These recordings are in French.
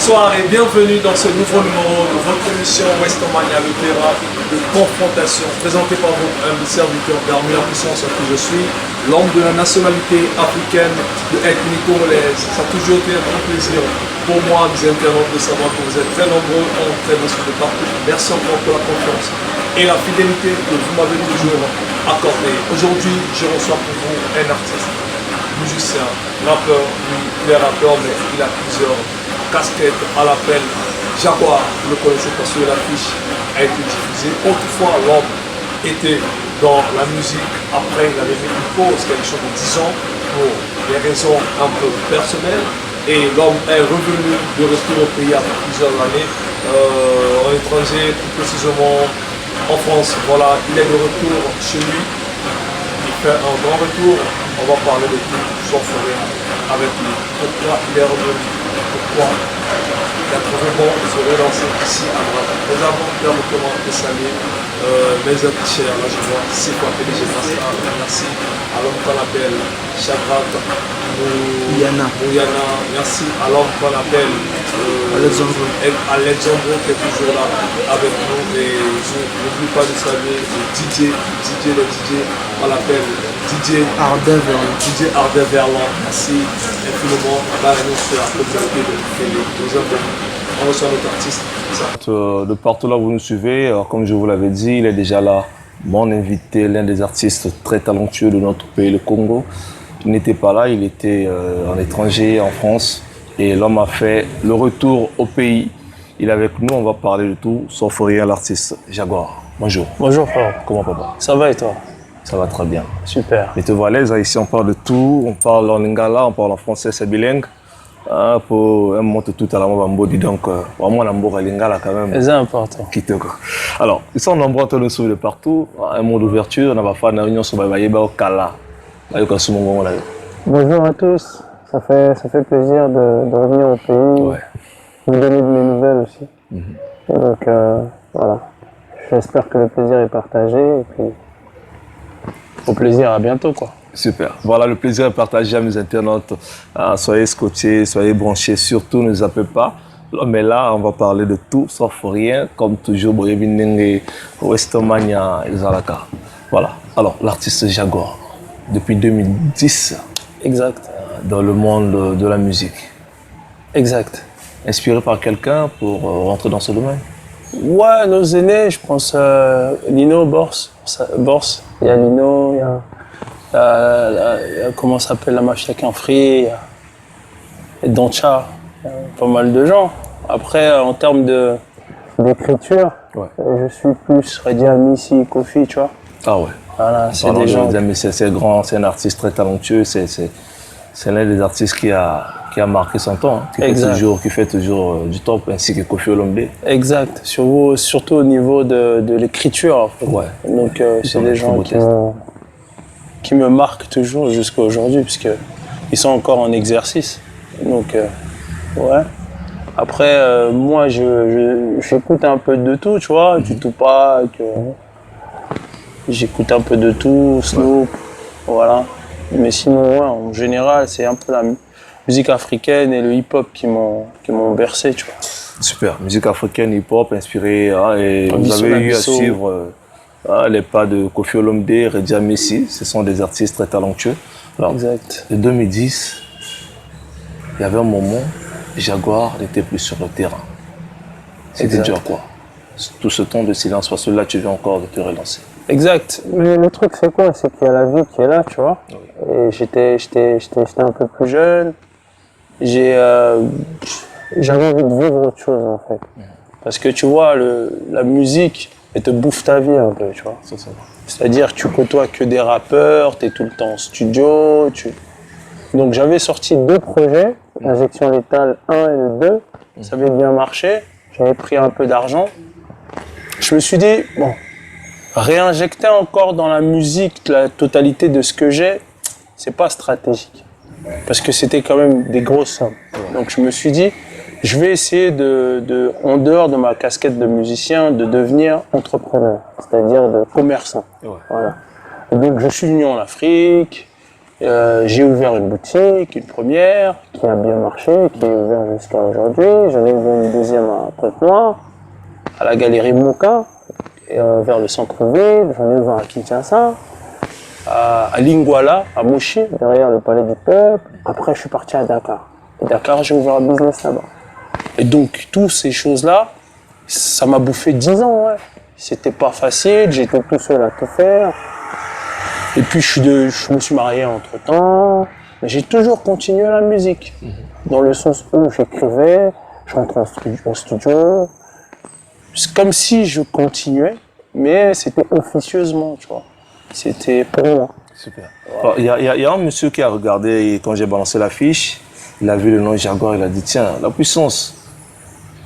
Bonsoir et bienvenue dans ce nouveau numéro de votre émission Westomania, le terrain de confrontation, présenté par votre humble serviteur d'armure puissance que je suis, l'homme de la nationalité africaine de ethnie congolaise. Ça a toujours été un grand plaisir pour moi, mes internautes, de savoir que vous êtes très nombreux, très nombreux de partout. Merci encore pour la confiance et la fidélité que vous m'avez toujours accordée. Aujourd'hui, je reçois pour vous un artiste, musicien, rappeur. Oui, il est rappeur, mais il a plusieurs casquette à l'appel Jaguar, vous le connaissez parce que l'affiche a été diffusée. Autrefois, l'homme était dans la musique, après il avait fait une pause, quelque chose de 10 ans, pour des raisons un peu personnelles, et l'homme est revenu de retour au pays après plusieurs années, en étranger, plus précisément en France. Voilà, il est de retour chez lui, il fait un grand retour, on va parler de tout, sauf rien avec lui. Pourquoi il est revenu? Pourquoi il a trouvé bon de se relancer ici à Brava. Mais avant, permettez-moi de saluer mes amis chers. Là, je vois c'est quoi PDG Pascal. Merci à l'homme qu'on appelle Chagrat Mouyana. Merci à l'homme qu'on appelle Alexandre qui est toujours là avec nous. Et je n'oublie pas de saluer le DJ, on l'appelle DJ Ardin Verlan. Merci infiniment. Là, nous sommes à la communauté de Félix. Nous avons on reçoit notre artiste. De partout là où vous nous suivez, comme je vous l'avais dit, il est déjà là. Mon invité, l'un des artistes très talentueux de notre pays, le Congo. Il n'était pas là, il était en étranger, en France. Et l'homme a fait le retour au pays. Il est avec nous, on va parler de tout, sauf rien, l'artiste Jaguar. Bonjour. Bonjour frère. Comment papa? Ça va et toi? Ça va très bien. Super. Mais te vois à l'aise, ici on parle de tout, on parle en lingala, on parle en français, c'est bilingue. Pour un moment tout à la mot dis donc vraiment l'amour à lingala quand même. C'est important. Alors, ils sont nombreux à nous suivre de partout. Un mot d'ouverture, on va faire une réunion sur Baïba au Kala. Bonjour à tous. Ça fait plaisir de revenir au pays. Ouais. Vous donner de mes nouvelles aussi. Et donc voilà. J'espère que le plaisir est partagé et puis au plaisir, à bientôt quoi. Super. Voilà, le plaisir est partagé à mes internautes. Soyez scotchés, soyez branchés, surtout ne zappez pas. Mais là, on va parler de tout, sauf rien, comme toujours, Boyebinenge, Westomania et Zalaka. Voilà. Alors, l'artiste Jaguar, depuis 2010, Exact. dans le monde de la musique. Exact. Inspiré par quelqu'un pour rentrer dans ce domaine? Ouais, nos aînés, je pense Lino, Bors. Il y a Lino, il y a comment ça s'appelle la mafia Quinfri, il y a Doncha, pas mal de gens. Après, en termes d'écriture, ouais. Je suis plus Redia Missy, Kofi, tu vois. Ah ouais. Voilà, c'est des gens. C'est grand, c'est un artiste très talentueux, c'est l'un des artistes qui a marqué son temps, hein, qui fait toujours du top, ainsi que Kofi Olomide. Exact, surtout au niveau de l'écriture. En fait. Ouais. Donc c'est des gens qui me marquent toujours jusqu'à aujourd'hui, puisqu'ils sont encore en exercice. Donc, ouais. Après, moi, j'écoute un peu de tout, tu vois, du Tupac, j'écoute un peu de tout, Snoop, voilà. Mais sinon, ouais, en général, c'est un peu la musique africaine et le hip-hop qui m'ont bercé, tu vois. Super, musique africaine, hip-hop, inspirée, hein, et vous avez eu à suivre les pas de Kofi Olomide, Redia Messi, ce sont des artistes très talentueux. Alors, exact. En 2010, il y avait un moment, Jaguar n'était plus sur le terrain. C'était dû à quoi? Tout ce temps de silence, parce que là, tu viens encore de te relancer. Exact. Mais le truc, c'est quoi? C'est qu'il y a la vie qui est là, tu vois. Oui. Et j'étais un peu plus jeune. J'avais envie de vivre autre chose, en fait. Parce que tu vois, la musique, elle te bouffe ta vie un peu, tu vois. C'est-à-dire que tu côtoies que des rappeurs, tu es tout le temps en studio. Donc j'avais sorti 2 projets, Injection Létale 1 et le 2. Ça avait bien marché. J'avais pris un peu d'argent. Je me suis dit, bon, réinjecter encore dans la musique la totalité de ce que j'ai, c'est pas stratégique. Parce que c'était quand même des grosses sommes. Donc je me suis dit, je vais essayer en dehors de ma casquette de musicien, de devenir entrepreneur, c'est-à-dire de commerçant. Ouais. Voilà. Et donc je suis venu en Afrique, J'ai ouvert une boutique, une première, qui a bien marché, qui est ouverte jusqu'à aujourd'hui. J'en ai ouvert une deuxième à Pointe-Noire, à la galerie Moka, vers le centre-ville. J'en ai ouvert à Kinshasa, à Lingwala, à Moshi, derrière le palais du peuple. Après, je suis parti à Dakar. Et Dakar, j'ai ouvert un business là-bas. Et donc, toutes ces choses-là, ça m'a bouffé 10 ans, ouais. C'était pas facile, j'étais tout seul à tout faire. Et puis je me suis marié entre-temps. Mais j'ai toujours continué la musique. Dans le sens où j'écrivais, je rentrais en studio. C'est comme si je continuais, mais c'était officieusement, tu vois. C'était pour moi. Super. Il y a un monsieur qui a regardé, et quand j'ai balancé l'affiche, il a vu le nom Jaguar, il a dit tiens, la puissance.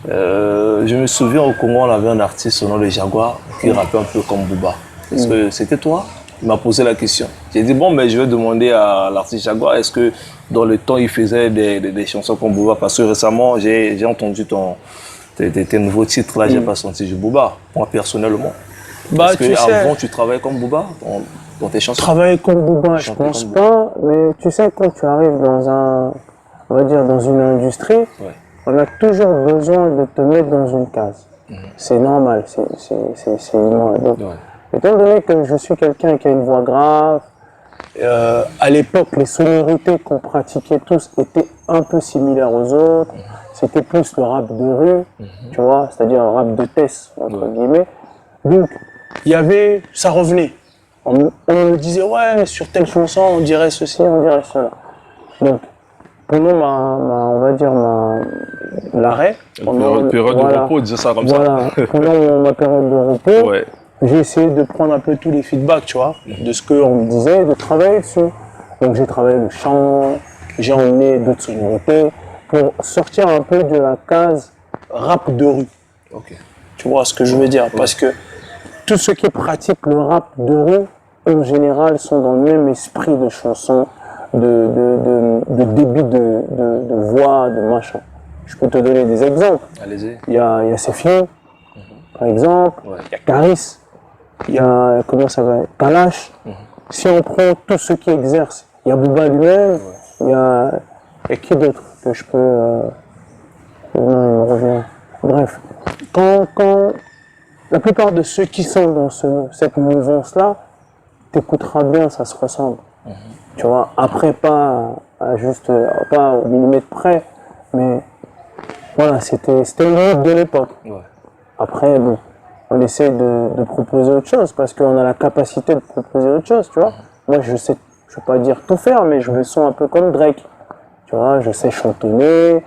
Je me souviens au Congo, on avait un artiste au nom de Jaguar qui rappait un peu comme Booba. Est-ce que c'était toi? Il m'a posé la question. J'ai dit bon, mais je vais demander à l'artiste Jaguar, est-ce que dans le temps il faisait des chansons comme Booba? Parce que récemment, j'ai entendu tes nouveaux titres, là, j'ai pas senti du Booba, moi personnellement. Est-ce que avant tu travaillais comme Booba dans tes chansons? Travailler comme Booba, je pense pas, mais tu sais, quand tu arrives on va dire dans une industrie, ouais. On a toujours besoin de te mettre dans une case. C'est normal, c'est humain. Donc, étant donné que je suis quelqu'un qui a une voix grave, à l'époque, les sonorités qu'on pratiquait tous étaient un peu similaires aux autres. C'était plus le rap de rue, tu vois, c'est-à-dire un rap de test, entre guillemets. Donc, ça revenait. On me disait, ouais, sur telle chanson, on dirait ceci, on dirait cela. Donc, pendant on va dire l'arrêt, période de repos, disait ça comme ça. Pendant ma période de repos, ouais. J'ai essayé de prendre un peu tous les feedbacks, tu vois, de ce qu'on me disait, de travailler dessus. Donc j'ai travaillé le chant, j'ai emmené d'autres sonorités pour sortir un peu de la case rap de rue. Okay. Tu vois ce que je veux dire? Parce que tous ceux qui pratiquent le rap de rue, en général, sont dans le même esprit de chanson, de débit de voix, de machin. Je peux te donner des exemples. Allez-y. Il y a Sefion, par exemple. Il y a Caris. Il y a, comment ça va, Kalash. Si on prend tous ceux qui exercent, il y a Booba lui-même. Il y a qui d'autre que je peux... non, il me revient. Bref. Quand la plupart de ceux qui sont dans cette mouvance-là, t'écouteras bien, ça se ressemble. Tu vois, après pas au millimètre près, mais voilà, c'était une mode de l'époque. Ouais. Après, bon, on essaie de proposer autre chose parce qu'on a la capacité de proposer autre chose, tu vois. Moi, je vais pas dire tout faire, mais je me sens un peu comme Drake. Tu vois, je sais chantonner,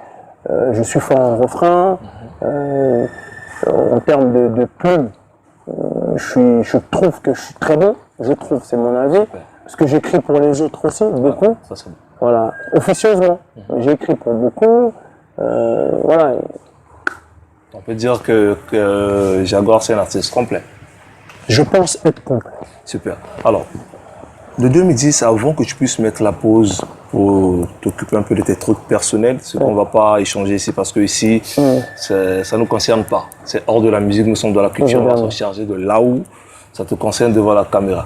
je suis fort en refrain. En termes de plumes, je trouve que je suis très bon. Je trouve, c'est mon avis. Parce que j'écris pour les autres aussi, beaucoup. Ça, c'est bon. Voilà, officieusement. J'écris pour beaucoup. Voilà. On peut dire que Jaguar, c'est un artiste complet. Je pense être complet. Super. Alors, de 2010, avant que tu puisses mettre la pause pour t'occuper un peu de tes trucs personnels, ce qu'on ne va pas échanger ici, parce que ici, ça ne nous concerne pas. C'est hors de la musique, nous sommes dans la culture, on va se charger de là où ça te concerne devant la caméra.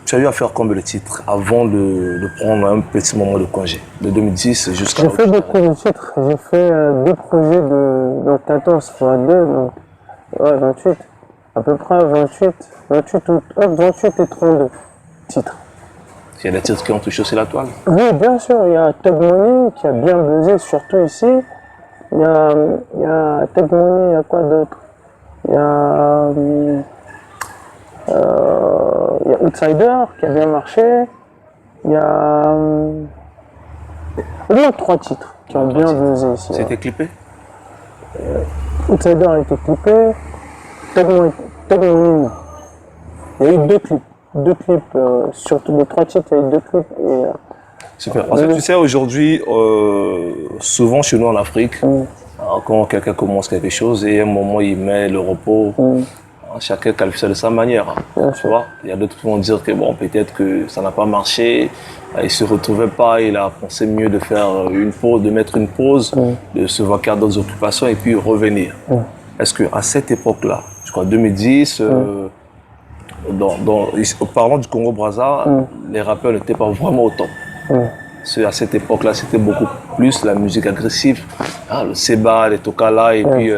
Tu as eu à faire combien de titres avant de prendre un petit moment de congé, de 2010 jusqu'à... J'ai fait beaucoup de titres. J'ai fait 2 projets donc 14 x 2, donc ouais, 28. À peu près 28 et 32 titres. Il y a des titres qui ont touché aussi la toile? Oui, bien sûr. Il y a Tug Money qui a bien buzzé, surtout ici. Il y a Tug Money, il y a quoi d'autre? Il y a Outsider qui a bien marché. Il y a au moins 3 titres qui ont bien buzzé ici. C'était clippé? Outsider a été clippé. Tug Money. Il y a eu 2 clips. 2 clips, surtout les 3 titres, il y a eu 2 clips. Super. Parce que tu sais, aujourd'hui, souvent chez nous en Afrique, quand quelqu'un commence quelque chose et à un moment il met le repos, chacun qualifie ça de sa manière. Tu vois, il y a d'autres qui vont dire que bon, peut-être que ça n'a pas marché, il ne se retrouvait pas, il a pensé mieux de faire une pause, de mettre une pause, de se vaquer à d'autres occupations et puis revenir. Est-ce qu'à cette époque-là, je crois 2010, parlant du Congo-Brazza, les rappeurs n'étaient pas vraiment au top. À cette époque-là, c'était beaucoup plus la musique agressive, hein, le Seba, les Tokala et puis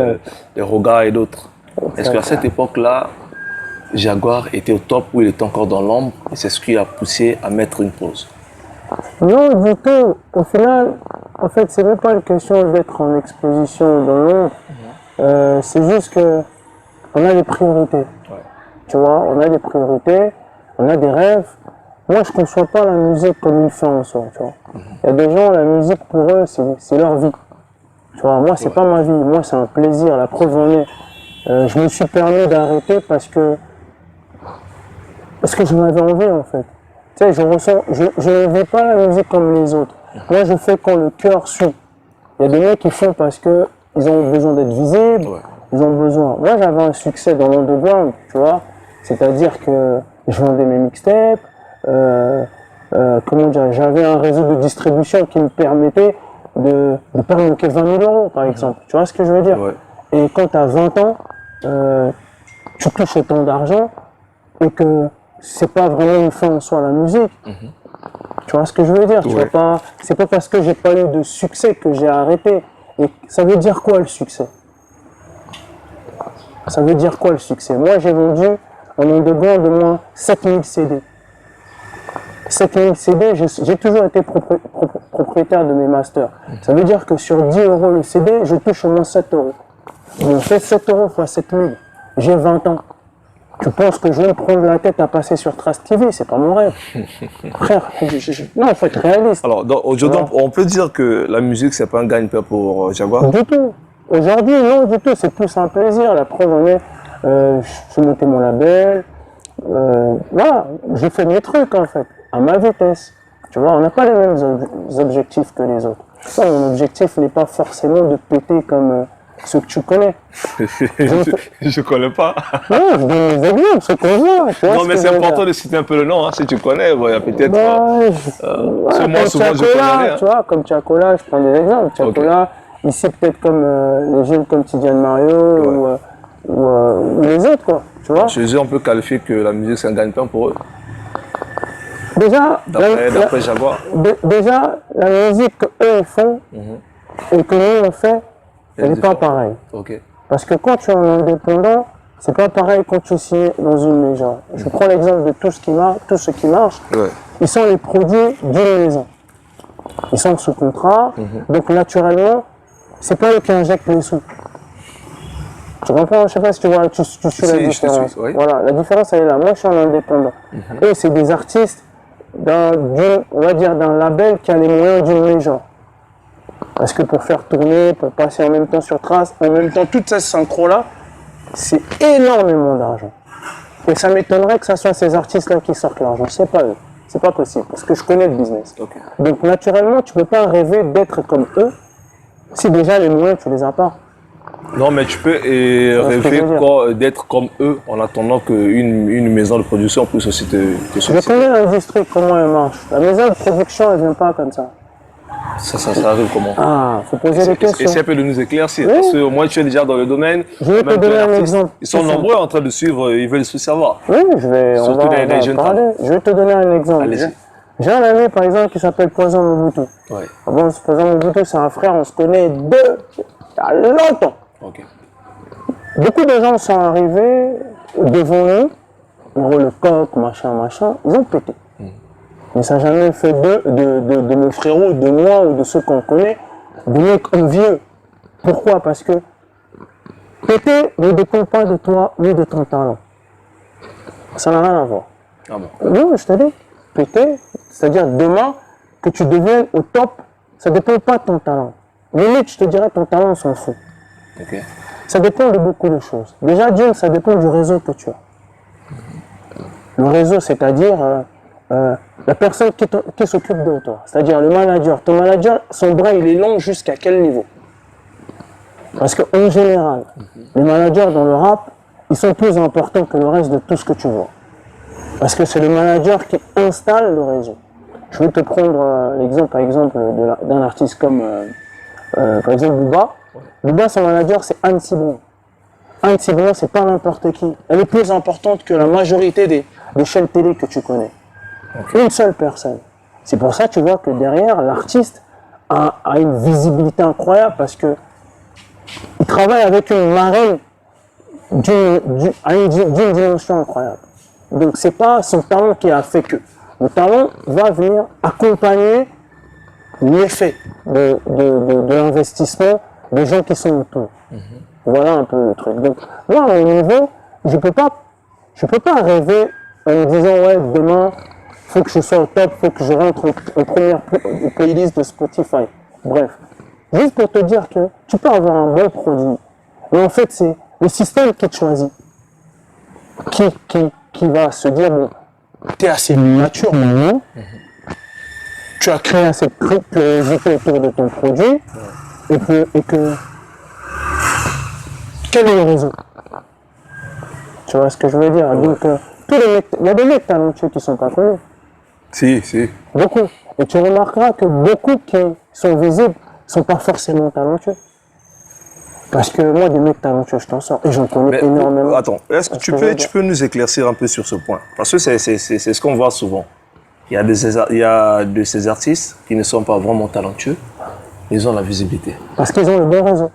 les Roga et d'autres. Est-ce qu'à cette époque-là, Jaguar était au top ou il était encore dans l'ombre et c'est ce qui a poussé à mettre une pause? Non, du tout. Au final, en fait, c'est même pas une question d'être en exposition dans l'ombre. C'est juste que on a des priorités. Ouais. Tu vois, on a des priorités, on a des rêves. Moi, je ne conçois pas la musique comme une fin en soi, tu vois. Il y a des gens, la musique, pour eux, c'est leur vie. Tu vois, moi, c'est pas ma vie. Moi, c'est un plaisir. La preuve en est. Je me suis permis d'arrêter parce que j'en avais envie, en fait. Tu sais, je ne vis pas la musique comme les autres. Moi, je fais quand le cœur suit. Il y a des mecs qui font parce que ils ont besoin d'être visibles. Ouais. Ils ont besoin. Moi, j'avais un succès dans l'underground, tu vois. C'est-à-dire que je vendais mes mixtapes. Comment dire, j'avais un réseau de distribution qui me permettait de pas manquer 20 000 euros, par exemple. Tu vois ce que je veux dire? Ouais. Et quand tu as 20 ans, tu touches autant d'argent et que c'est pas vraiment une fin en soi la musique. Tu vois ce que je veux dire? Ouais. C'est pas parce que j'ai pas eu de succès que j'ai arrêté. Et ça veut dire quoi le succès? Ça veut dire quoi le succès? Moi, j'ai vendu en underground de moins 7000 CD. 7000 CD, j'ai toujours été propriétaire de mes masters. Ça veut dire que sur 10 euros le CD, je touche au moins 7 euros. Donc, fait 7 euros fois 7000. J'ai 20 ans. Tu penses que je vais me prendre la tête à passer sur Trace TV? C'est pas mon rêve. Frère, non, il faut être réaliste. Alors, aujourd'hui, on peut dire que la musique, c'est pas un gagne-pain pour Jaguar? Du tout. Aujourd'hui, non, du tout. C'est plus un plaisir. La preuve en est, j'ai monté mon label. Voilà, je fais mes trucs, en fait, à ma vitesse. Tu vois, on n'a pas les mêmes objectifs que les autres. Ça, mon objectif n'est pas forcément de péter comme ceux que tu connais. Je connais pas. Non, je donne des exemples, ceux qu'on voit. Non, mais c'est important de citer un peu le nom, hein, si tu connais. Il y a peut-être. C'est moi, souvent, je connais. Tu vois, comme Tchakola, je prends des exemples. Tchakola, ici, peut-être comme les jeunes comme Tidiane Mario ou les autres, quoi. Tu vois. Chez eux, on peut qualifier que la musique, c'est un gagne-pain pour eux. Déjà, d'après Jaguar. Déjà, la musique qu'eux font et que nous on fait, elle n'est pas pareille. Okay. Parce que quand tu es en indépendant, c'est pas pareil quand tu signes dans une maison. Je prends l'exemple de tout ce qui marche. Ouais. Ils sont les produits d'une maison. Ils sont sous contrat, donc naturellement, c'est pas eux qui injectent les sous. Tu comprends? Je sais pas si tu vois, tu suis la différence. Oui. Voilà, la différence elle est là. Moi, je suis un indépendant. Eux, c'est des artistes on va dire d'un label qui a les moyens d'une maison. Parce que pour faire tourner, pour passer en même temps sur Trace, en même temps, toute cette synchro-là, c'est énormément d'argent. Et ça m'étonnerait que ce soit ces artistes-là qui sortent l'argent. C'est pas eux. C'est pas possible, parce que je connais le business. Okay. Donc naturellement, tu peux pas rêver d'être comme eux, si déjà les moyens, tu les as pas. Non, mais tu peux rêver d'être comme eux en attendant qu'une maison de production puisse aussi te Je connais l'industrie, comment elle marche. La maison de production, elle ne vient pas comme ça. Ça arrive comment? Ah, faut poser des questions. Essaye un peu de nous éclaircir, oui. Parce que moi, tu es déjà dans le domaine. Je vais te donner un exemple. Ils sont nombreux en train de suivre, ils veulent tout savoir. Oui, surtout les jeunes talents. Je vais te donner un exemple. J'ai un ami, par exemple, qui s'appelle Poison Mobutu. Ouais. Bon, Poison Mobutu, c'est un frère, on se connaît il y a longtemps. Okay. Beaucoup de gens sont arrivés devant nous, le coq, machin, ils ont pété. Mais ça n'a jamais fait de nos frérots, de moi ou de ceux qu'on connaît, des mecs envieux. Pourquoi? Parce que péter ne dépend pas de toi ni de ton talent. Ça n'a rien à voir. Ah bon? Oui, je te dis, péter, c'est-à-dire demain, que tu deviennes au top, ça ne dépend pas de ton talent. Limite, je te dirais, ton talent, on s'en fout. Okay. Ça dépend de beaucoup de choses. Déjà, d'une, ça dépend du réseau que tu as. Le réseau, c'est-à-dire la personne qui s'occupe de toi, c'est-à-dire le manager. Ton manager, son bras, il est long jusqu'à quel niveau? Parce qu'en général, les managers dans le rap, ils sont plus importants que le reste de tout ce que tu vois. Parce que c'est le manager qui installe le réseau. Je vais te prendre l'exemple, par exemple, d'un artiste comme, par exemple, Booba. Booba, son manager, c'est Anne Sibon. Anne Sylvain, c'est pas n'importe qui. Elle est plus importante que la majorité des chaînes télé que tu connais. Une seule personne. C'est pour ça, tu vois, que derrière, l'artiste a une visibilité incroyable parce que il travaille avec une marraine d'une dimension incroyable. Donc, c'est pas son talent qui a fait que. Le talent va venir accompagner l'effet de l'investissement des gens qui sont autour. Voilà un peu le truc. Donc, moi, à mon niveau, je peux pas rêver en me disant, ouais, demain, faut que je sois au top, faut que je rentre en première playlist de Spotify. Bref. Juste pour te dire que tu peux avoir un bon produit. Mais en fait, c'est le système qui te choisit. Qui va se dire, bon, t'es assez mature maintenant, tu as créé assez de curiosité autour de ton produit, et que quel est le réseau? Tu vois ce que je veux dire? Donc, il y a des mecs talentueux qui sont pas connus. Si. Beaucoup. Et tu remarqueras que beaucoup qui sont visibles sont pas forcément talentueux. Parce que moi, des mecs talentueux, je t'en sors. Et j'en connais énormément. Attends, est-ce que tu peux nous éclaircir un peu sur ce point? Parce que c'est ce qu'on voit souvent. Il y a de ces artistes qui ne sont pas vraiment talentueux, mais ils ont la visibilité. Parce qu'ils ont le bon réseau.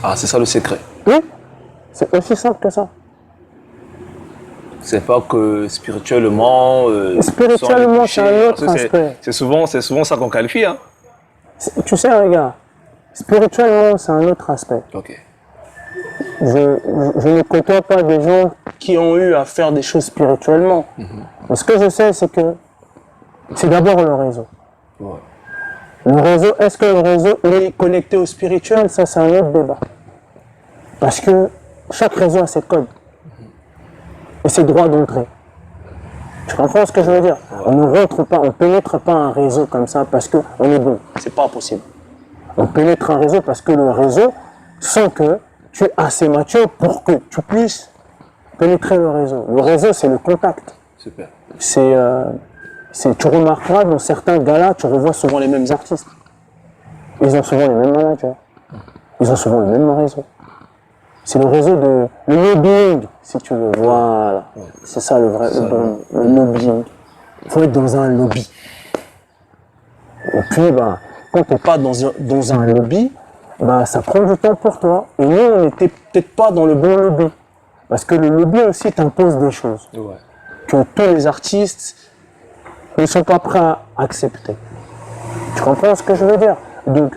Ah, c'est ça le secret. Oui, c'est aussi simple que ça. C'est pas que spirituellement. Spirituellement, c'est un autre aspect. C'est souvent ça qu'on qualifie, hein. Tu sais, regarde, spirituellement, c'est un autre aspect. Ok. Je ne côtoie pas des gens qui ont eu à faire des choses spirituellement. Mais ce que je sais, c'est que c'est d'abord le réseau. Ouais. Le réseau, est-ce que le réseau est connecté au spirituel? Ça, c'est un autre débat. Parce que chaque réseau a ses codes et ses droits d'entrée. Tu comprends ce que je veux dire? On ne rentre pas, on pénètre pas un réseau comme ça parce qu'on est bon. C'est pas possible. On pénètre un réseau parce que le réseau sent que tu es assez mature pour que tu puisses pénétrer le réseau. Le réseau, c'est le contact. Super. Tu remarqueras dans certains galas, tu revois souvent les mêmes artistes. Ils ont souvent les mêmes managers. Ils ont souvent le même réseau. C'est le réseau le lobbying, si tu veux. Voilà. C'est ça le lobbying. Il faut être dans un lobby. Et puis, quand tu n'es pas dans un lobby, ça prend du temps pour toi. Et nous, on n'était peut-être pas dans le bon lobby. Parce que le lobby aussi t'impose des choses. Ouais. Que tous les artistes ne sont pas prêts à accepter. Tu comprends ce que je veux dire? Donc,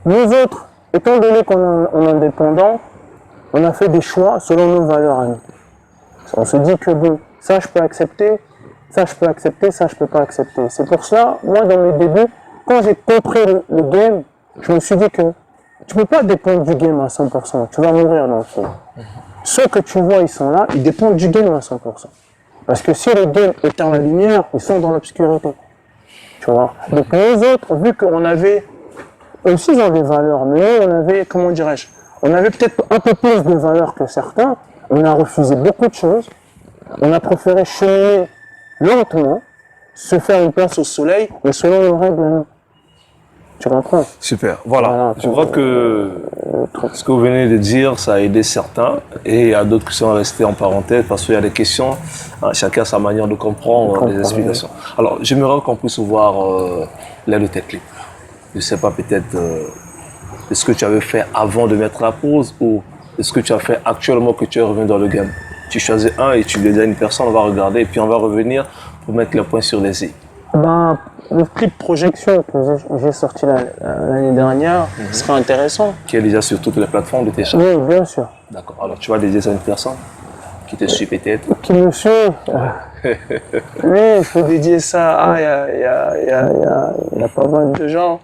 nous autres, étant donné qu'on est indépendants, on a fait des choix selon nos valeurs à nous. On se dit que bon, ça je peux accepter, ça je peux accepter, ça je peux pas accepter. C'est pour ça, moi dans mes débuts, quand j'ai compris le game, je me suis dit que tu peux pas dépendre du game à 100%, tu vas mourir dans le fond. Ceux que tu vois, ils sont là, ils dépendent du game à 100%. Parce que si le game est dans la lumière, ils sont dans l'obscurité. Tu vois. Donc nous autres, vu qu'on avait, aussi ils ont des valeurs, mais nous on avait, comment dirais-je, on avait peut-être un peu plus de valeurs que certains, on a refusé beaucoup de choses, on a préféré cheminer lentement, se faire une place au soleil, mais selon nos règles, nous. Tu comprends? Super, voilà. Je crois que ce que vous venez de dire, ça a aidé certains, et il y a d'autres qui sont restés en parenthèse parce qu'il y a des questions, chacun a sa manière de comprendre les explications. Alors, j'aimerais qu'on puisse voir l'un de tes clips. Je ne sais pas, peut-être, est-ce que tu avais fait avant de mettre la pause ou est-ce que tu as fait actuellement que tu es revenu dans le game? Tu choisis un et tu le dis à une personne, on va regarder et puis on va revenir pour mettre le point sur les i. Le clip Projection que j'ai sorti l'année dernière sera intéressant. Qui est déjà sur toutes les plateformes de tes chaînes? Oui, bien sûr. D'accord. Alors tu vas dédier ça à une personne qui te suit peut-être? Qui me suit? Oui, il faut dédier ça. Il y a pas mal de gens.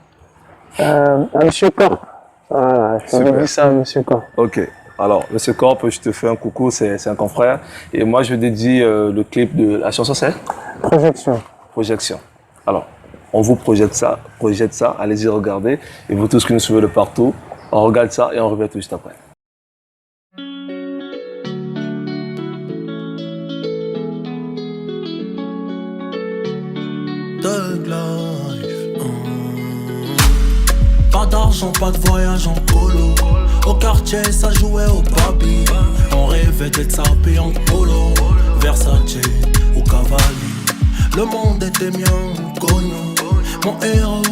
À Monsieur Corp. Voilà, je dédie ça à Monsieur Corp. Ok. Alors, Monsieur Corp, je te fais un coucou, c'est un confrère. Et moi, je dédie le clip de la chanson, c'est Projection. Projection. Alors, on vous projette ça, allez-y regarder. Et vous tous qui nous suivez de partout, on regarde ça et on revient tout juste après. Thug life. Pas d'argent, pas de voyage en colo. Au quartier, ça jouait au papi. On rêvait d'être sapé en polo. Versace ou Cavalli. Le monde était mien, cognon. Mon héros,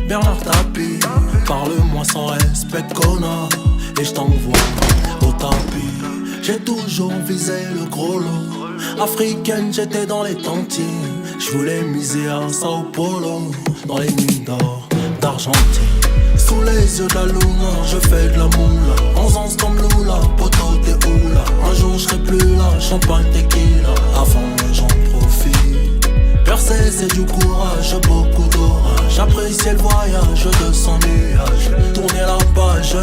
Bernard Tapie. Parle-moi sans respect, connard. Et je t'envoie au tapis. J'ai toujours visé le gros lot. Africaine, j'étais dans les tentines. Je voulais miser à Sao Paulo. Dans les mines d'or d'Argentine. Sous les yeux de la luna, je fais de la moula. 11 ans comme Lula, poto t'es où là? Un jour je serai plus là, champagne tequila. Avant j'en profite. Percer c'est du courage, beaucoup d'orage. J'apprécie le voyage de son nuage. Tourner la page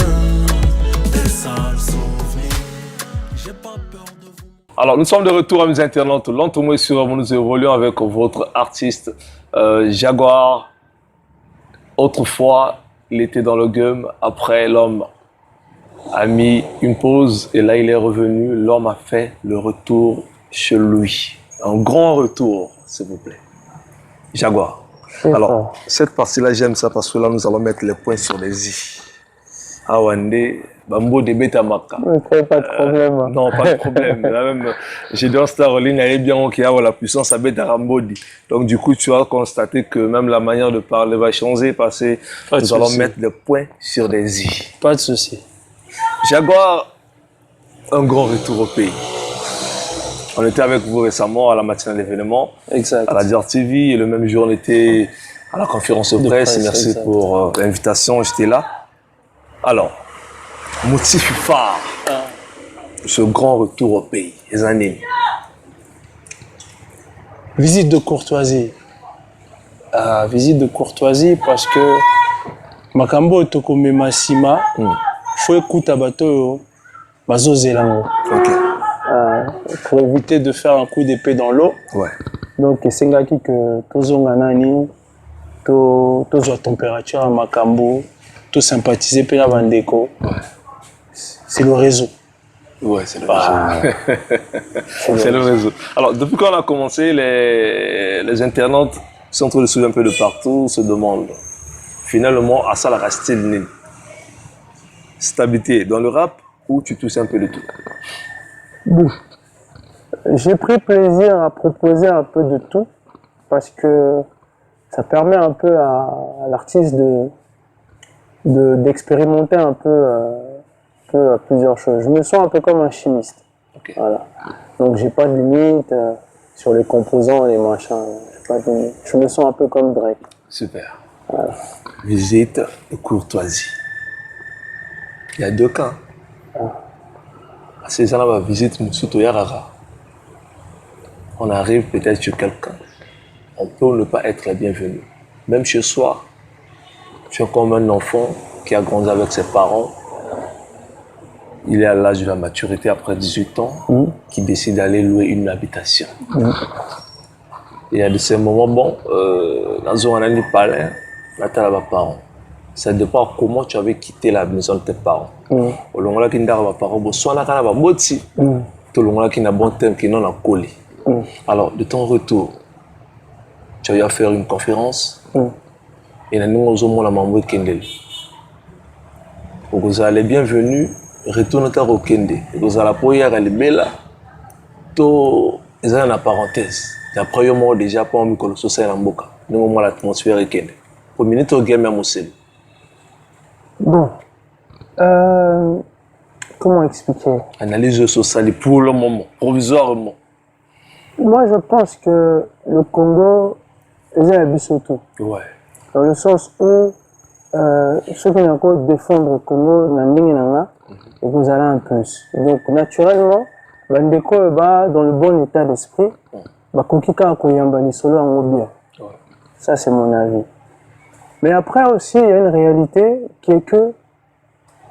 des sales souvenirs. J'ai pas peur de vous. Alors, nous sommes de retour à mes internautes. Lentement et sûrement, nous évoluons avec votre artiste Jaguar. Autrefois, il était dans le game. Après, l'homme a mis une pause et là, il est revenu. L'homme a fait le retour chez lui. Un grand retour, s'il vous plaît. Jaguar. Alors, cette partie-là, j'aime ça parce que là, nous allons mettre les points sur les i. Awande, Bambo de Betamaka. Pas de problème. Non, pas de problème. Là même, j'ai dit, Starling allait bien qu'il y a la puissance à Betarambodi. Donc, du coup, tu vas constater que même la manière de parler va changer parce que nous allons mettre des points sur des i. Pas de souci. Jaguar, un grand retour au pays. On était avec vous récemment à la matinale d'événement, à la Dior TV, et le même jour, on était à la conférence de presse. Merci pour l'invitation, j'étais là. Alors, motif phare, ce grand retour au pays, les années. Visite de courtoisie. Visite de courtoisie parce que Makambo Tokome Massima, faut écouter à bateau, Bazo Zelango. Pour éviter de faire un coup d'épée dans l'eau. Ouais. Donc, c'est un que tous ont tous ont température à Makambo. Tout sympathiser puis la Bandeko. C'est le réseau. Ouais, c'est le réseau. C'est le réseau. Alors, depuis qu'on a commencé, les internautes sont en train de suivre un peu de partout, se demandent finalement à ça la racine. Stabilité dans le rap ou tu touches un peu de tout? Bon. J'ai pris plaisir à proposer un peu de tout parce que ça permet un peu à l'artiste d'expérimenter un peu plusieurs choses. Je me sens un peu comme un chimiste. Okay. Voilà. Donc j'ai pas de limite sur les composants, les machins. Pas de limite. Je me sens un peu comme Drake. Super. Voilà. Visite de courtoisie. Il y a deux cas. À ces gens-là, on visite Moussoto Yarara. On arrive peut-être chez quelqu'un. On peut ne pas être le bienvenu. Même chez soi, tu es comme un enfant qui a grandi avec ses parents. Il est à l'âge de la maturité après 18 ans, qui décide d'aller louer une habitation. Il y a de ces moments, bon, dans un année palais, Nathalie va parents. Ça dépend comment tu avais quitté la maison de tes parents. Au long là, qui n'a pas parents, soit là, quand on a boti, tout le long là, qui n'a bon thème, qui n'en a collé. Alors, de ton retour, tu as eu à faire une conférence. Et nous avons la membre Kendel. Vous allez bienvenue, retourne au Kende. Vous allez pour y aller bella. Tout est dans la parenthèse. Après, moi déjà pas un micro social en boca. Nous avons l'atmosphère Kende. Pour minute au game à Moussel. Bon. Comment expliquer? Analyse sociale pour le moment, provisoirement. Moi, je pense que le Congo est un abus surtout. Ouais. Dans le sens où ceux qui ont encore défendre le Congo, et vous allez un plus. Donc, naturellement, Bandeko est dans le bon état d'esprit. Ça, c'est mon avis. Mais après aussi, il y a une réalité qui est que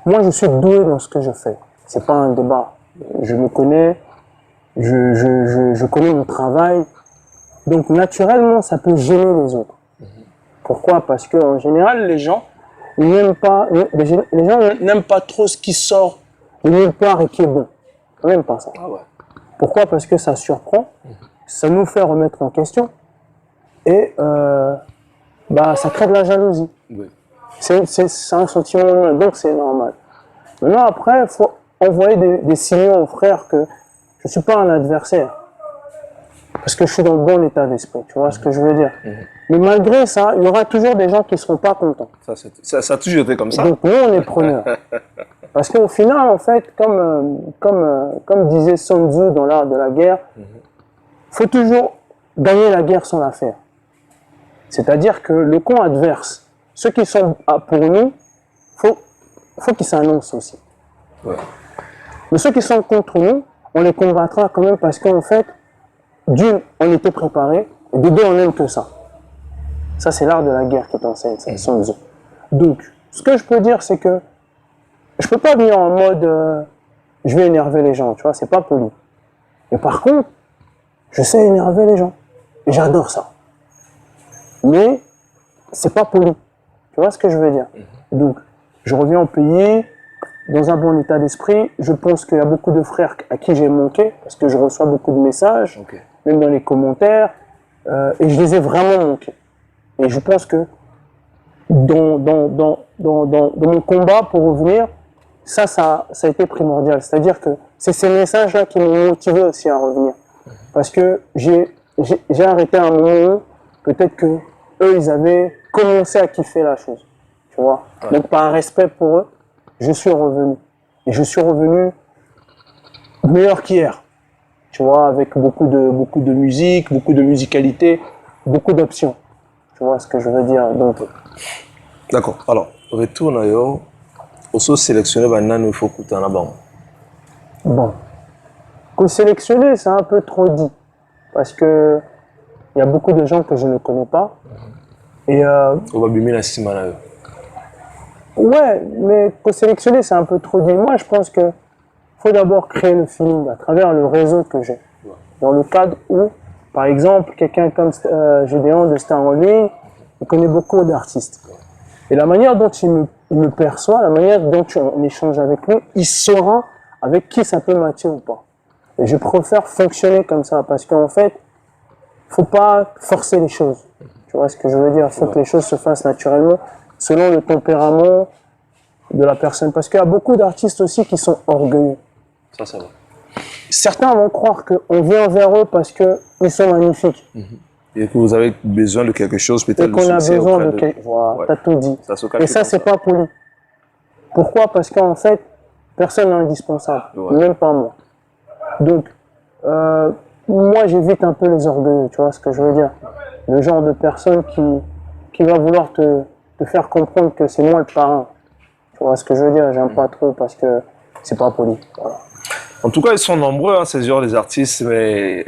moi, je suis doué dans ce que je fais. C'est pas un débat. Je me connais, je connais mon travail. Donc, naturellement, ça peut gêner les autres. Pourquoi? Parce qu'en général, les gens n'aiment pas, les gens n'aiment pas trop ce qui sort de nulle part et qui est bon. Ils n'aiment pas ça. Ah ouais. Pourquoi? Parce que ça surprend, ça nous fait remettre en question et ça crée de la jalousie. Oui. C'est un sentiment humain, donc c'est normal. Maintenant, après, il faut envoyer des signaux aux frères que je ne suis pas un adversaire. Parce que je suis dans le bon état d'esprit, tu vois ce que je veux dire. Mais malgré ça, il y aura toujours des gens qui ne seront pas contents. Ça a toujours été comme ça. Donc nous, on est preneurs. Parce qu'au final, en fait, comme disait Sun Tzu dans l'art de la guerre, il faut toujours gagner la guerre sans la faire. C'est-à-dire que le camp adverse, ceux qui sont pour nous, faut qu'ils s'annoncent aussi. Ouais. Mais ceux qui sont contre nous, on les combattra quand même parce qu'en fait, d'une, on était préparé, et de deux, on n'aime que ça. Ça, c'est l'art de la guerre qui t'enseigne, ça, Sun Tzu. Donc, ce que je peux dire, c'est que je peux pas venir en mode je vais énerver les gens, tu vois, c'est pas poli. Mais par contre, je sais énerver les gens. Et j'adore ça. Mais c'est pas poli. Tu vois ce que je veux dire? Donc, je reviens au pays, dans un bon état d'esprit. Je pense qu'il y a beaucoup de frères à qui j'ai manqué, parce que je reçois beaucoup de messages, même dans les commentaires, et je les ai vraiment manqués. Et je pense que dans mon combat pour revenir, ça a été primordial. C'est-à-dire que c'est ces messages-là qui m'ont motivé aussi à revenir. Parce que j'ai arrêté à un moment où peut-être que eux, ils avaient commencé à kiffer la chose. Tu vois. Ouais. Donc par respect pour eux, je suis revenu. Et je suis revenu meilleur qu'hier. Tu vois, avec beaucoup de musique, beaucoup de musicalité, beaucoup d'options. Tu vois ce que je veux dire. Donc. D'accord. Alors, retourne ailleurs. Aussi sélectionner il faut que tu en aies. Bon. Co-sélectionner, c'est un peu trop dit. Parce que il y a beaucoup de gens que je ne connais pas. Et on va bimer la simana. Ouais, mais co-sélectionner, c'est un peu trop dit. Moi, je pense que faut d'abord créer le feeling à travers le réseau que j'ai. Dans le cadre où, par exemple, quelqu'un comme Gédéon de Star en ligne, il connaît beaucoup d'artistes. Et la manière dont il me perçoit, la manière dont on échange avec lui, il saura avec qui ça peut matcher ou pas. Et je préfère fonctionner comme ça parce qu'en fait, faut pas forcer les choses. Tu vois ce que je veux dire? Faut que les choses se fassent naturellement selon le tempérament de la personne. Parce qu'il y a beaucoup d'artistes aussi qui sont orgueilleux. Ça va. Certains vont croire qu'on vient vers eux parce qu'ils sont magnifiques. Et que vous avez besoin de quelque chose, peut-être. Et qu'on a besoin de quelque chose. Voilà, ouais. T'as tout dit. Et ça, c'est pas poli. Pourquoi? Parce qu'en fait, personne n'est indispensable. Ouais. Même pas moi. Donc, moi, j'évite un peu les orgueils. Tu vois ce que je veux dire? Le genre de personne qui va vouloir te faire comprendre que c'est moi le parrain. Tu vois ce que je veux dire? J'aime pas trop parce que c'est pas poli. Voilà. En tout cas, ils sont nombreux, ces genres des artistes, mais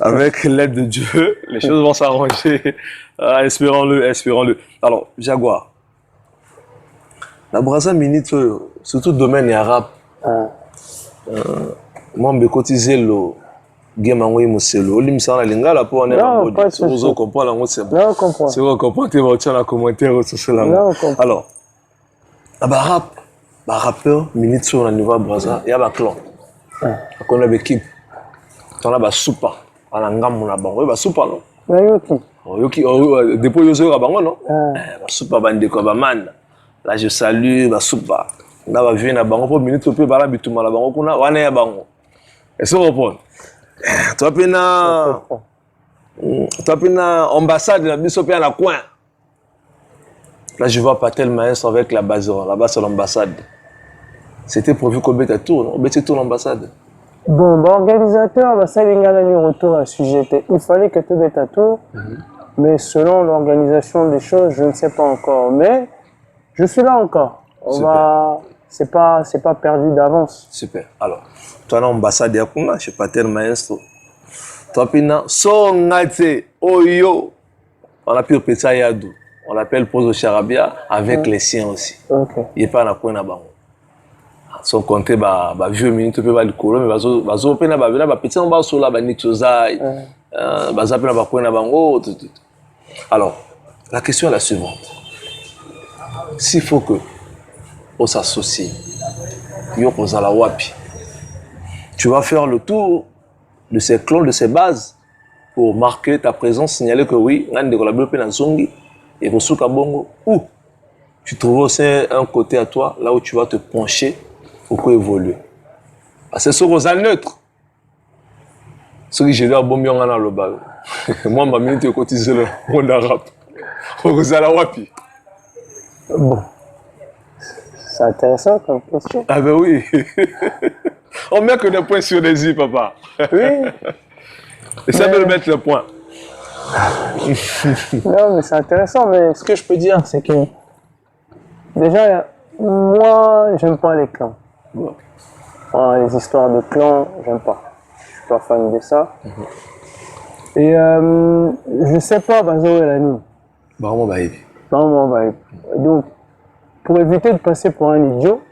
avec l'aide de Dieu, les choses vont s'arranger. Espérons-le. Alors, Jaguar, la Brazza Minute, surtout domaine arabe, moi, je vais cotiser le game en wii muselo. Lim ça la lingala pour on est en mode. Si vous comprenez la mode, c'est bon. Si vous comprenez, vous avez un commentaire sur cela. Alors, la rap. Bah rappeur minute sur la niveau Brazza il y a ba clan on a l'équipe on a ba soupa ala ngamu na bango ba soupa non yoki depuis yozo ba bango non ba soupa bande ko ba man là je salue ba soupa na ba vie na bango pour minute pe bala bituma la bango kuna wana ya bango est-ce que vous comprenez toi pena ambassade na biso pe na coin. Là, je vois Patel Maestro avec la base sur l'ambassade. C'était prévu qu'on mette à tour, non? On mettait tout l'ambassade. Bon, organisateur, ça, il y a un retour à sujet. Il fallait que tu mettes à tour, mais selon l'organisation des choses, je ne sais pas encore. Mais je suis là encore. C'est pas perdu d'avance. Super. Alors, toi, l'ambassade, je suis Patel Maestro. Toi, Pina, Songate, Oyo, on a pu répéter ça Yadou. On l'appelle Pose au Charabia avec les siens aussi. Il n'est pas dans le coin là-bas. Son compté, vieux minute, peut pas le colo, mais bazo pena ba petit on va sur la banitozai. Baza pena ba coin là-bas. Alors, la question est la suivante. S'il faut que on s'associe, yoko zala wapi. Tu vas faire le tour de ces clans, de ces bases pour marquer ta présence, signaler que oui, on a des collaborateurs dans Zongi. Et pour Souka Bongo, ou tu trouves aussi un côté à toi, là où tu vas te pencher pour évoluer. C'est ce qu'on a neutre. Ce que j'ai dit à Bombion dans le bal. Moi, ma minute est cotisée le monde arabe. Vous allez wapi. Bon. C'est intéressant comme question. Ah ben oui. On met que des points sur les i, papa. Oui. Essaie de mettre le point. Non, mais c'est intéressant, mais ce que je peux dire, c'est que déjà, moi, j'aime pas les clans. Les histoires de clans, j'aime pas. Je suis pas fan de ça. Et je sais pas, Bazo et Lani. Vraiment, bah, Vraiment, bah, donc, pour éviter de passer pour un idiot,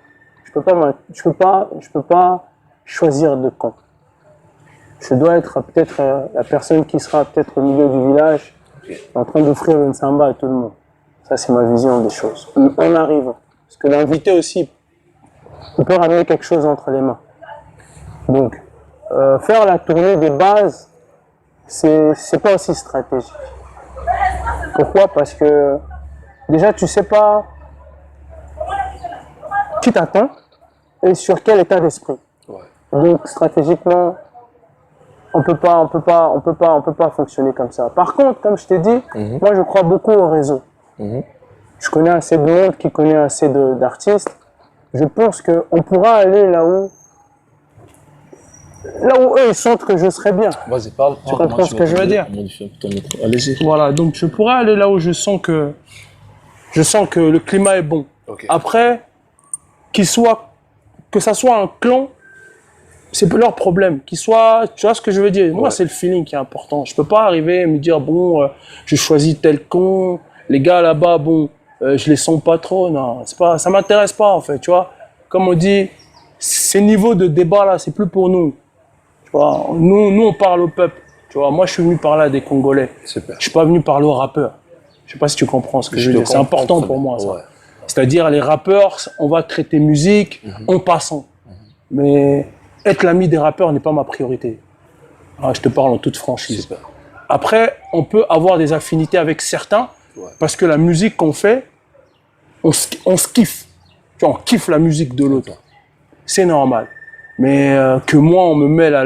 je peux pas choisir de camp. Je dois être peut-être la personne qui sera peut-être au milieu du village, en train d'offrir une samba à tout le monde. Ça, c'est ma vision des choses. En arrivant. Parce que l'invité aussi, on peut ramener quelque chose entre les mains. Donc, faire la tournée des bases, c'est pas aussi stratégique. Pourquoi? Parce que déjà, tu sais pas qui t'attend et sur quel état d'esprit. Ouais. Donc, stratégiquement, on peut pas fonctionner comme ça. Par contre, comme je t'ai dit, moi, je crois beaucoup au réseau. Je connais assez de monde qui connaît assez d'artistes. Je pense qu'on pourra aller là où eux ils sentent que je serais bien. Vas-y, parle. Tu comprends ce que je veux dire? Allez-y. Voilà, donc je pourrais aller là où je sens que le climat est bon. Okay. Après, que ça soit un clan, c'est pas leur problème. Tu vois ce que je veux dire? Moi, c'est le feeling qui est important. Je peux pas arriver et me dire, bon, je choisis tel con, les gars là-bas, bon, je les sens pas trop. Non, ça m'intéresse pas, en fait, tu vois. Comme on dit, ces niveaux de débat là, c'est plus pour nous. Tu vois, nous, on parle au peuple. Tu vois, moi, je suis venu parler à des Congolais. Super. Je suis pas venu parler aux rappeurs. Je sais pas si tu comprends ce que je veux dire. C'est important pour moi, ça. Ouais. C'est-à-dire, les rappeurs, on va traiter musique en passant. Mais être l'ami des rappeurs n'est pas ma priorité. Alors, je te parle en toute franchise. Super. Après, on peut avoir des affinités avec certains, parce que la musique qu'on fait, on se kiffe. Tu vois, on kiffe la musique de l'autre. C'est normal. Mais que moi, on me mêle à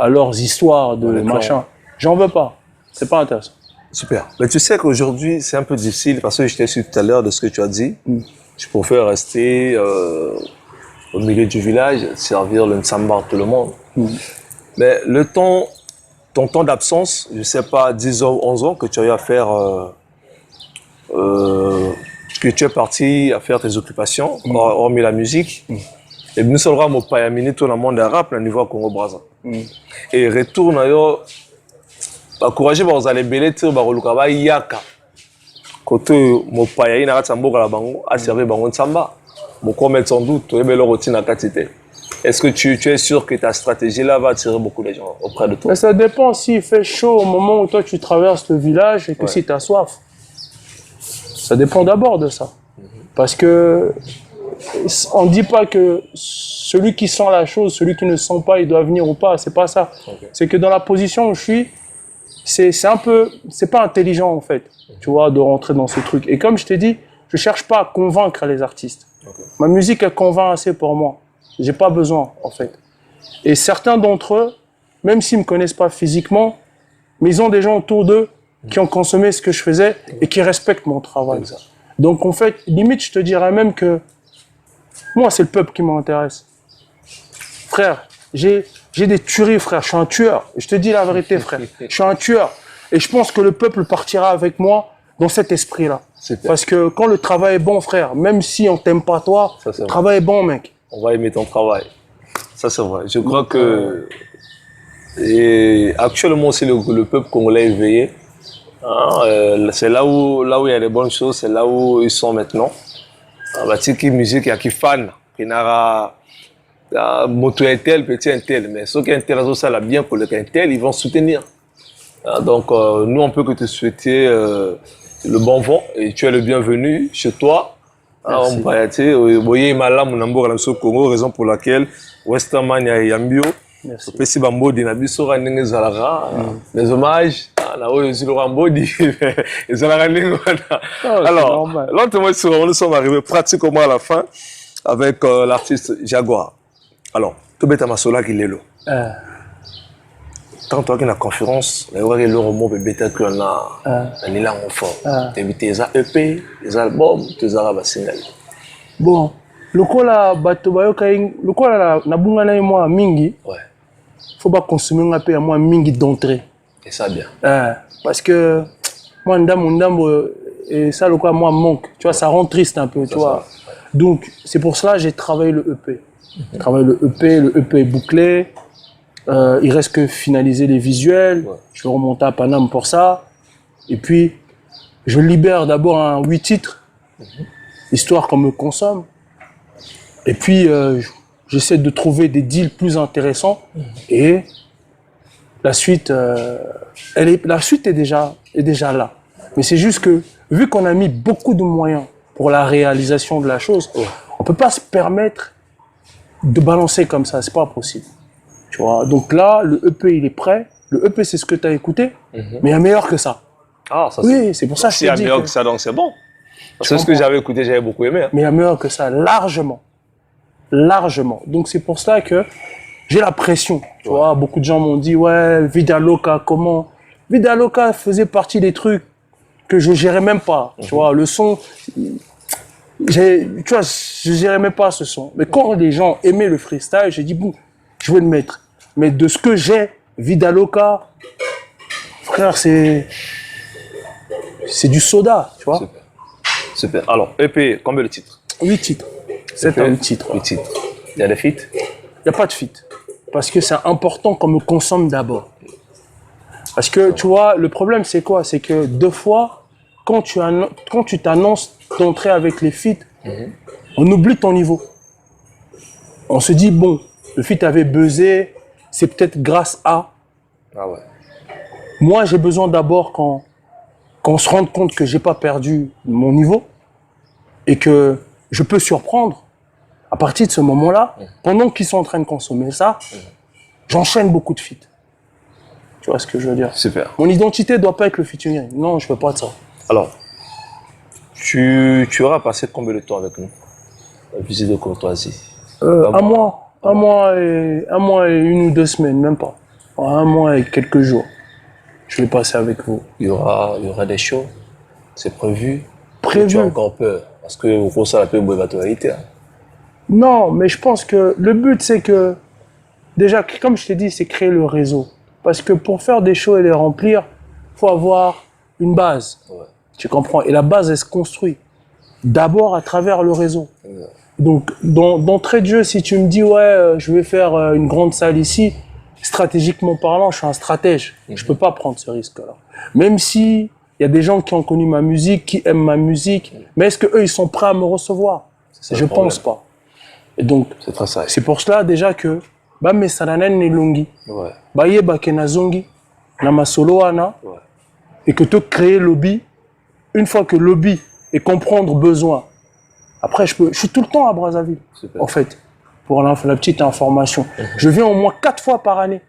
leurs histoires de machin, j'en veux pas. C'est pas intéressant. Super. Mais tu sais qu'aujourd'hui, c'est un peu difficile, parce que je t'ai su tout à l'heure de ce que tu as dit. Je préfère rester au milieu du village, servir le Nsamba à tout le monde. Mais ton temps d'absence, je ne sais pas, 10 ans, 11 ans, que tu as eu à faire, que tu es parti à faire tes occupations, hormis la musique. Et nous sommes au Payamini, tout le monde arabe, au niveau Congo-Brazza. Et retourne à encourager aux Alébélés, à Yaka. Côté mon Payamini, à Sambo, à servir Bango Nsamba. Beaucoup mettent sans doute, tu es belle routine à quantité. Est-ce que tu es sûr que ta stratégie là va attirer beaucoup de gens auprès de toi? Mais ça dépend s'il fait chaud au moment où toi tu traverses le village et que si tu as soif. Ça dépend d'abord de ça. Parce que on ne dit pas que celui qui sent la chose, celui qui ne sent pas, il doit venir ou pas. C'est pas ça. C'est que dans la position où je suis, c'est pas intelligent en fait, tu vois, de rentrer dans ce truc. Et comme je t'ai dit, je cherche pas à convaincre les artistes. Ma musique, elle convainc assez pour moi. J'ai pas besoin, en fait. Et certains d'entre eux, même s'ils me connaissent pas physiquement, mais ils ont des gens autour d'eux qui ont consommé ce que je faisais et qui respectent mon travail. Donc, en fait, limite, je te dirais même que moi, c'est le peuple qui m'intéresse. Frère, j'ai des tueries, frère. Je suis un tueur. Je te dis la vérité, frère. Je suis un tueur. Et je pense que le peuple partira avec moi dans cet esprit-là. Parce que quand le travail est bon, frère, même si on t'aime pas toi, le travail est bon, mec. On va aimer ton travail. Ça, c'est vrai. Je crois que et actuellement, c'est le peuple congolais éveillé. C'est là où il y a des bonnes choses, c'est là où ils sont maintenant. Qui musique, il y a qui fan, qui n'a moto un tel, petit un tel. Mais ceux qui intéressent ça, bien pour le tel, ils vont soutenir. Donc, nous, on peut que te souhaiter le bon vent et tu es le bienvenu chez toi. Raison pour laquelle Westerman et Yambio, les hommages Alors, lentement, nous sommes arrivés pratiquement à la fin avec l'artiste Jaguar. Alors, tu es Masola qui est là. Quand tu as une conférence, tu as le roman peut-être qu'on a un élan fort. Tu as invité les EP, les albums, les single. Bon, le coup là, le coup là, na bunga na moi mingi. Ouais. Faut pas consommer un peu à moi mingi d'entrée. Et ça bien. Parce que moi et ça le quoi moi manque. Tu vois, ça rend triste un peu, tu vois. Ouais. Donc c'est pour cela que j'ai travaillé le EP. J'ai travaillé le EP est bouclé. Il reste que finaliser les visuels. Ouais. Je vais remonter à Paname pour ça. Et puis je libère d'abord un 8 titres, histoire qu'on me consomme. Et puis j'essaie de trouver des deals plus intéressants. Et la suite, la suite est déjà là. Mais c'est juste que, vu qu'on a mis beaucoup de moyens pour la réalisation de la chose, on peut pas se permettre de balancer comme ça. C'est pas possible. Tu vois. Donc là, le EP, il est prêt. Le EP, c'est ce que tu as écouté, mais il y a meilleur que ça. Ah, ça oui, c'est pour ça que je te dis. S'il y a meilleur que ça, donc c'est bon. C'est ce que j'avais écouté, j'avais beaucoup aimé. Hein. Mais il y a meilleur que ça, largement. Largement. Donc c'est pour ça que j'ai la pression. Tu vois, beaucoup de gens m'ont dit, ouais, Vida Loca, comment? Vida Loca faisait partie des trucs que je gérais même pas. Tu vois, le son, tu vois, je gérais même pas ce son. Mais quand les gens aimaient le freestyle, j'ai dit, bon, je vais le mettre. Mais de ce que j'ai, Vida Loca, frère, c'est du soda, tu vois. Super. Super. Alors, EP, combien de titres? 8 titres. C'est un titre. 8 titres. Il y a des feats? Il n'y a pas de feat. Parce que c'est important qu'on me consomme d'abord. Parce que, tu vois, le problème, c'est quoi? C'est que deux fois, quand tu t'annonces d'entrer avec les feats, on oublie ton niveau. On se dit, bon, le feat avait buzzé, c'est peut-être grâce à... Ah ouais. Moi, j'ai besoin d'abord qu'on se rende compte que j'ai pas perdu mon niveau et que je peux surprendre. À partir de ce moment-là, pendant qu'ils sont en train de consommer ça, j'enchaîne beaucoup de feats. Tu vois ce que je veux dire? Super. Mon identité doit pas être le featuring. Non, je peux pas de ça. Alors, tu auras passé combien de temps avec nous? La visite de courtoisie. Un mois et 1 ou 2 semaines, même pas. 1 mois et quelques jours. Je vais passer avec vous. Il y aura des shows. C'est prévu. Prévu. Tu as encore peur parce que vous pensez à la paix de Non, mais je pense que le but, c'est que, déjà, comme je t'ai dit, c'est créer le réseau. Parce que pour faire des shows et les remplir, il faut avoir une base. Ouais. Tu comprends? Et la base, elle se construit d'abord à travers le réseau. Ouais. Donc, d'entrée de jeu, si tu me dis, ouais, je vais faire une grande salle ici, stratégiquement parlant, je suis un stratège. Je peux pas prendre ce risque-là. Même si il y a des gens qui ont connu ma musique, qui aiment ma musique, mais est-ce que eux ils sont prêts à me recevoir? Je pense pas. Et donc, c'est pour cela déjà que ba mesalanen ne longi. Ouais. Ba yeba kenazongi na masolo ana. Ouais. Et que te créer lobby, une fois que lobby et comprendre besoin. Après je suis tout le temps à Brazzaville. Super. En fait. Pour la petite information. Je viens au moins 4 fois par année.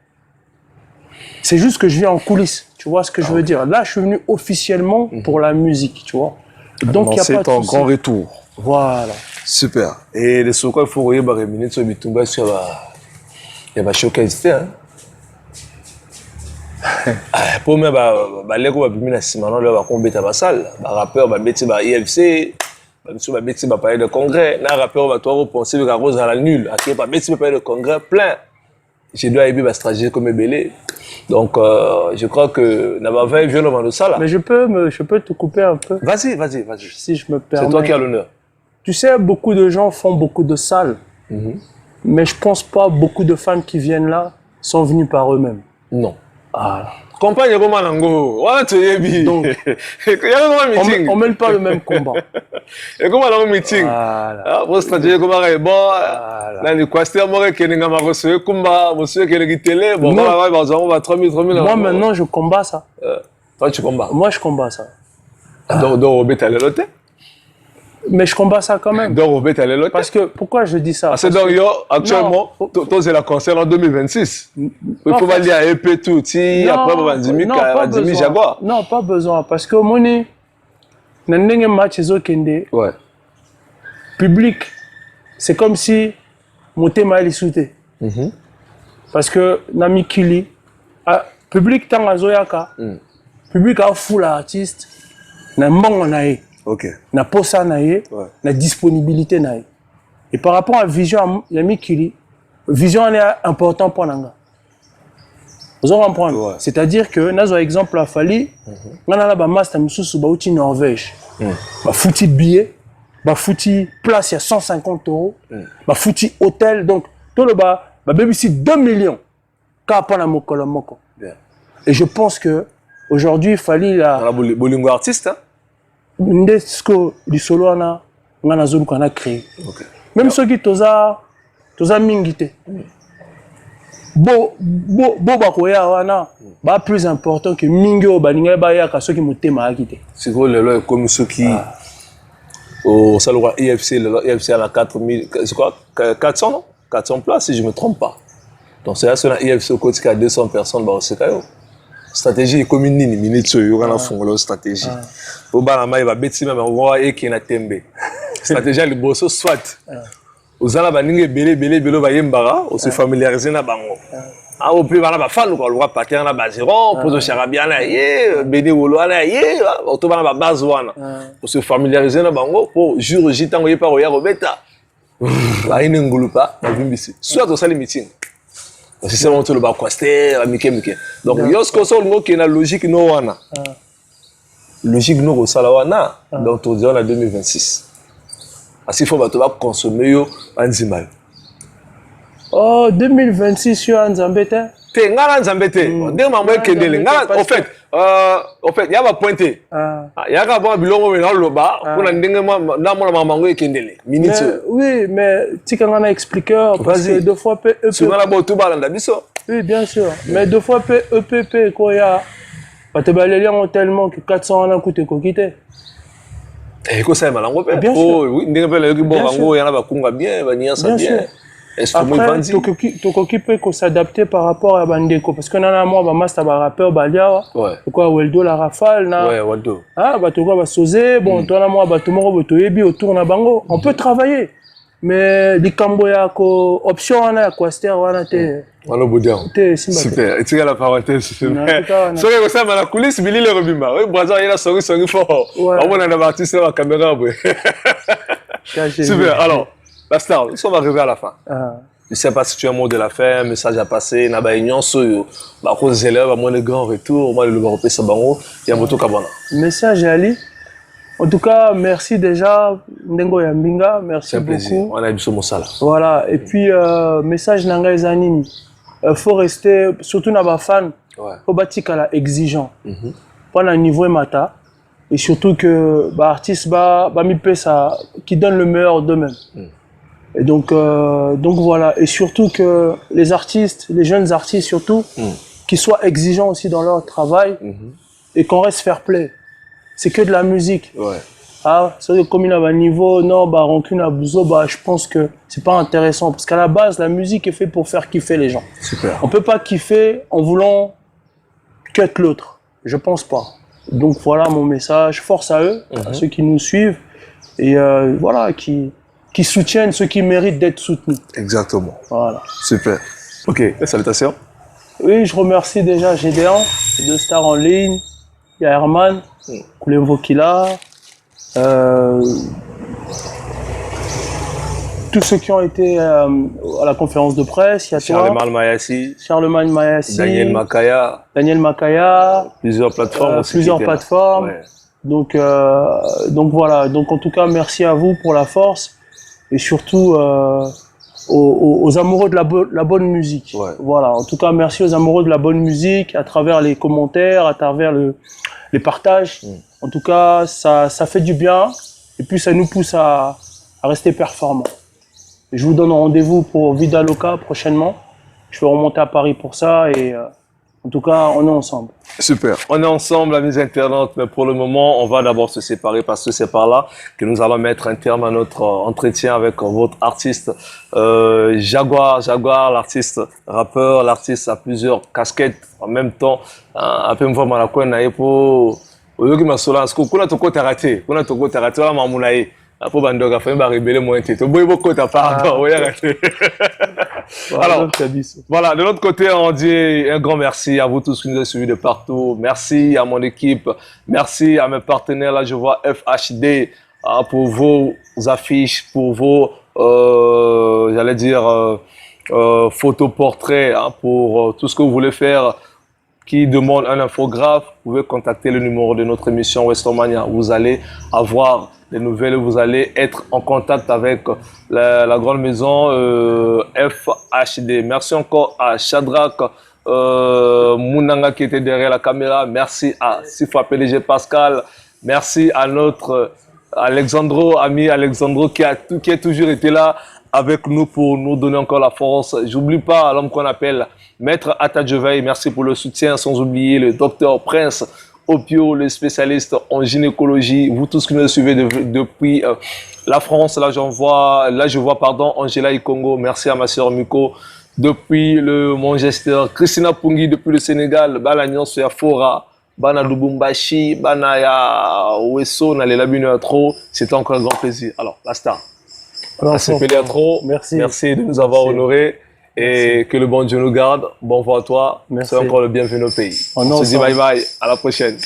C'est juste que je viens en coulisses. Tu vois ce que je veux dire? Là, je suis venu officiellement pour la musique, tu vois. Donc, il n'y a pas de souci. C'est ton grand retour. Voilà. Super. Et les soukouas, il faut regarder sur Bitumba sur la showcase, hein. Pour moi, les gars, ils ont simano, ils ont combien de salles. Les rappeurs, ils ont IFC. Ils ont parlé de congrès. Les rappeurs, ils ont pensé que Rose à la nulle. Ils ont parlé de congrès plein. J'ai dû arriver à stratégie comme Ebélé. Donc, je crois que n'a pas fait violent de ça là. Mais je peux te couper un peu. Vas-y. Si je me permets. C'est toi qui as l'honneur. Tu sais, beaucoup de gens font beaucoup de salles. Mais je pense pas beaucoup de fans qui viennent là sont venus par eux-mêmes. Non. Ah. Compagne comme Manango, donc, on mène pas le même combat. Et comment on meeting? Pour stratégie comme ça, bon, là les questions moi qui n'ont pas reçu combat, monsieur qui est télé, bon, on va 3000. Moi maintenant je combats ça. Toi tu combats? Moi je combats ça. Donc on va aller l'hôtel. Mais je combats ça quand même. Donc, Robert, elle est là. Parce que, pourquoi je dis ça? C'est donc, actuellement, toi, c'est la concert en 2026. Il faut aller à EP tout, après, on va dire Jaguar. Non, pas besoin. Parce que, mon nez, dans un match, ouais. Public, c'est comme si mon thème allait sauter. Parce que, Nami Kili, public, tant à Zoyaka, public a fou l'artiste, n'a pas naïe. Ok. Na posa naïe, na disponibilité naïe. Et par rapport à vision, Nami Kili, vision est important pour Nanga. Vous en comprenez? Ouais. C'est-à-dire que, dans exemple, à Fali, on a la master Moussou Baouti Norvège. Bah, fouti billet, bah, fouti place, il y a 150 €. Bah, fouti hôtel, donc, tout le bas, bah, baby, c'est 2 millions. Et je pense que aujourd'hui, il fallait la. Bolingo artiste, hein? Ndesco du solo on a zone qu'on a créé. Même ceux qui toza mingité. Bo bakoya wana ba plus important que mingo baninga ba ya ka ceux qui motema akité. C'est quoi le là comme ceux qui au salon IFC à la 4000 c'est quoi 400 non 400 places si je me trompe pas. Donc c'est là sur la IFC au côté à 200 personnes bah c'est caillou. Stratégie comme une minute sur yo kana fongolo stratégie. Au balama il va beti même on va et qui na tembe. Stratégie le bosso soit. Ozala baninga belé ba yembara, on se familiariser na bango. Ah au plus bana ba fan ko lwa paquet na ba zéro, pozo charabia na yé, beni wolo na yé, auto bana ba base wana. On se familiariser na bango pour jour J tango yé pa roya robeta. Ba ine ngulupa na vimbisi. Soit au sali meeting. C'est seulement tout le bas coaster, mike. Donc yosko so ngo ki na logique no wana. Logique no ko sala wana, donc on dit en 2026. Parce qu'il faut consommer yo anzimal. Oh 2026 yo anzambete. Te ngala nzambete. Ndenge mamwe kendele. Ngala au fait il y a pas pointé. Il y a ka bon bilongo me na loba pour ndenge na mona mamango ekendele. Minute. Oui, mais tikanga na expliqueur parce que deux fois peu sur na botu balanda biso. Oui, bien sûr. Mais deux fois peu EPP ko ya te balayer tellement que 400 ans coûte kokité. Et que ça est mal en gros. Bien sûr. Oui, ndenge pe le bon bango yana ba kunga bien, ba nia ça bien. Après, Tokoki peut s'adapter par rapport à Bandeko. Parce que nous avons un master rappeur, Baliawa. Quoi, Weldo, la Rafale. Ouais, Weldo. Ah, Batoko va sauzer. Bon, toi, moi, Batomoro, Botoyebi, autour de Bango. On peut travailler. Mais, les Camboya, option, on a quoi, c'était, on a été. On a beau super. Et tu as la parenthèse. C'est que ça, mais la coulisse, Billy le rebima. Oui, Brazil, il a sonné fort. On a un artiste dans la caméra. Super. Alors. La star, nous sommes arrivés à la fin. Je ne sais pas si tu as un mot de la fin, un message à passer, n'a pas union sur les élèves, à moins de grands retours, moi le Européen Sabango, il y a beaucoup Kabana. Message à Ali. En tout cas, merci déjà, Ndengo Yambinga, merci beaucoup. Plaisir. On a eu ce mot-là. Voilà, et puis message Nanga Zanini. Faut rester, surtout dans les fans, faut bâtir exigeant. Pas un niveau mata. Et surtout que l'artiste qui donne le meilleur d'eux-mêmes. Et donc voilà. Et surtout que les artistes, les jeunes artistes surtout, qui soient exigeants aussi dans leur travail et qu'on reste fair play. C'est que de la musique. Ah, c'est vrai que comme il a un niveau, non, rancune à Bouzo, je pense que c'est pas intéressant. Parce qu'à la base, la musique est faite pour faire kiffer les gens. Super. On peut pas kiffer en voulant cut l'autre. Je pense pas. Donc voilà mon message. Force à eux, à ceux qui nous suivent. Et voilà, qui soutiennent ceux qui méritent d'être soutenus. Exactement. Voilà. Super. Ok, salutations. Oui, je remercie déjà Gédéon, Deux Stars en ligne. Il y a Herman, Koulemvo Kila. Tous ceux qui ont été à la conférence de presse, il y a Charlemagne Mayassi, Daniel Makaya, plusieurs plateformes aussi. Ouais. Donc voilà. Donc en tout cas, merci à vous pour la force et surtout aux amoureux de la bonne musique. Voilà. En tout cas, merci aux amoureux de la bonne musique à travers les commentaires, à travers les partages. En tout cas, ça fait du bien et puis ça nous pousse à rester performants. Je vous donne rendez-vous pour Vida Loca prochainement. Je vais remonter à Paris pour ça et En tout cas, on est ensemble. Super. On est ensemble, amis internautes, mais pour le moment, on va d'abord se séparer parce que c'est par là que nous allons mettre un terme à notre entretien avec votre artiste Jaguar, l'artiste rappeur, l'artiste à plusieurs casquettes en même temps. Un peu me voir mal à pour oyoki masola parce que kuna toko raté la mamunaye pour bandoga fa ba rebeller moins tête boy beaucoup ta pardon oui raté. Alors voilà, de l'autre côté on dit un grand merci à vous tous qui nous avez suivis de partout. Merci à mon équipe, merci à mes partenaires là, je vois FHD pour vos affiches, pour vos j'allais dire photoportraits, pour tout ce que vous voulez faire qui demande un infographe, vous pouvez contacter le numéro de notre émission Westomania. Vous allez avoir des nouvelles, vous allez être en contact avec la grande maison FHD. Merci encore à Shadrach Mounanga qui était derrière la caméra. Merci à Sifa PDG Pascal. Merci à notre Alexandro, ami Alexandro qui a toujours été là avec nous pour nous donner encore la force. J'oublie pas l'homme qu'on appelle Maître Atadjeveil, merci pour le soutien, sans oublier le docteur Prince Opio, le spécialiste en gynécologie. Vous tous qui me suivez depuis la France, là je vois Angela Ikongo, merci à ma sœur Miko. Depuis mon gesteur Christina Pungi, depuis le Sénégal, Balagnon Fora, Bana Lubumbashi, Bana ya Wesso, Nalela Binatro, c'était encore un grand plaisir. Alors, la star. Merci. Merci de nous avoir honorés et que le bon Dieu nous garde. Bon vent à toi. Merci. C'est encore le bienvenu au pays. On se dit bye bye. À la prochaine.